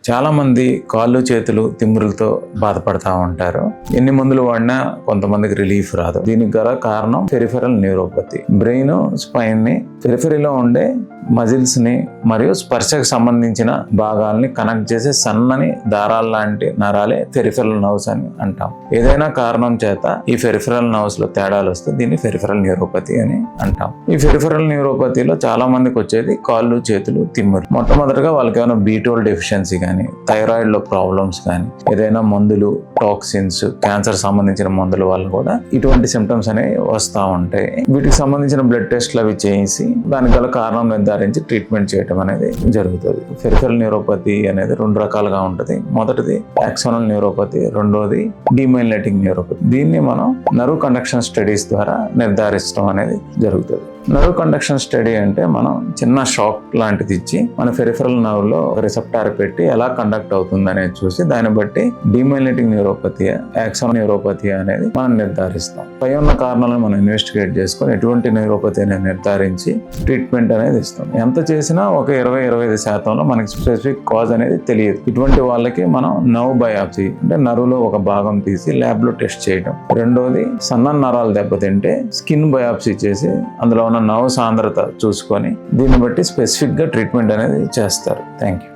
చాలా మంది కాళ్ళు చేతులు తిమ్మురులతో బాధపడతా ఉంటారు. ఎన్ని మందులు వాడినా కొంతమందికి రిలీఫ్ రాదు. దీనికి గల కారణం పెరిఫెరల్ న్యూరోపతి. బ్రెయిన్, స్పైన్ ని, పెరిఫెరీలో ఉండే మజిల్స్ ని మరియు స్పర్శకు సంబంధించిన భాగాల్ని కనెక్ట్ చేసే సన్నని దారాల లాంటి నరాలే పెరిఫెరల్ నర్వ్స్ అని అంటాం. ఏదైనా కారణం చేత ఈ పెరిఫెరల్ నర్వ్స్ లో తేడాలు వస్తే దీన్ని పెరిఫెరల్ న్యూరోపతి అని అంటాం. ఈ పెరిఫెరల్ న్యూరోపతిలో చాలా మందికి వచ్చేది కాళ్ళు చేతులు తిమ్మురు. మొట్టమొదటిగా వాళ్ళకి ఏమైనా B12 డెఫిషియన్సీ కానీ, థైరాయిడ్ లో ప్రాబ్లమ్స్ కానీ, ఏదైనా మందులు, టాక్సిన్స్, క్యాన్సర్ సంబంధించిన మందుల వల్ల కూడా ఇటువంటి సిమ్టమ్స్ అనేవి వస్తూ ఉంటాయి. వీటికి సంబంధించిన బ్లడ్ టెస్ట్లు అవి చేసి దానికి గల కారణం నిర్ధారించి ట్రీట్మెంట్ చేయడం అనేది జరుగుతుంది. పెరిఫెరల్ న్యూరోపతి అనేది 2 రకాలుగా ఉంటుంది. మొదటిది యాక్సోనల్ న్యూరోపతి, రెండోది డీమైలినేటింగ్ న్యూరోపతి. దీన్ని మనం నర్వ్ కండక్షన్ స్టడీస్ ద్వారా నిర్ధారించడం అనేది జరుగుతుంది. నర్వ్ కండక్షన్ స్టడీ అంటే మనం చిన్న షాక్ లాంటిది ఇచ్చి మన పెరిఫెరల్ నర్వ్ లో రిసెప్టార్ పెట్టి ఎలా కండక్ట్ అవుతుంది అనేది చూసి దాన్ని బట్టి డీమైలినేటింగ్ న్యూరోపతి, యాక్సోనల్ న్యూరోపతి అనేది మనం నిర్ధారిస్తాం. పై ఉన్న కారణాలను మనం ఇన్వెస్టిగేట్ చేసుకొని ఎటువంటి న్యూరోపతి అనేది నిర్ధారించి ట్రీట్మెంట్ అనేది ఇస్తాం. ఎంత చేసినా ఒక 20-25% మనకి స్పెసిఫిక్ కాజ్ అనేది తెలియదు. ఇటువంటి వాళ్ళకి మనం నర్వ్ బయాప్సీ అంటే నర్వ్లో ఒక భాగం తీసి ల్యాబ్ లో టెస్ట్ చేయడం. రెండోది సన్న నరాలు దెబ్బతింటే స్కిన్ బయాప్సీ చేసి అందులో ఉన్న నర్వ్ సాంద్రత చూసుకొని దీన్ని బట్టి స్పెసిఫిక్ గా ట్రీట్మెంట్ అనేది చేస్తారు. Thank you.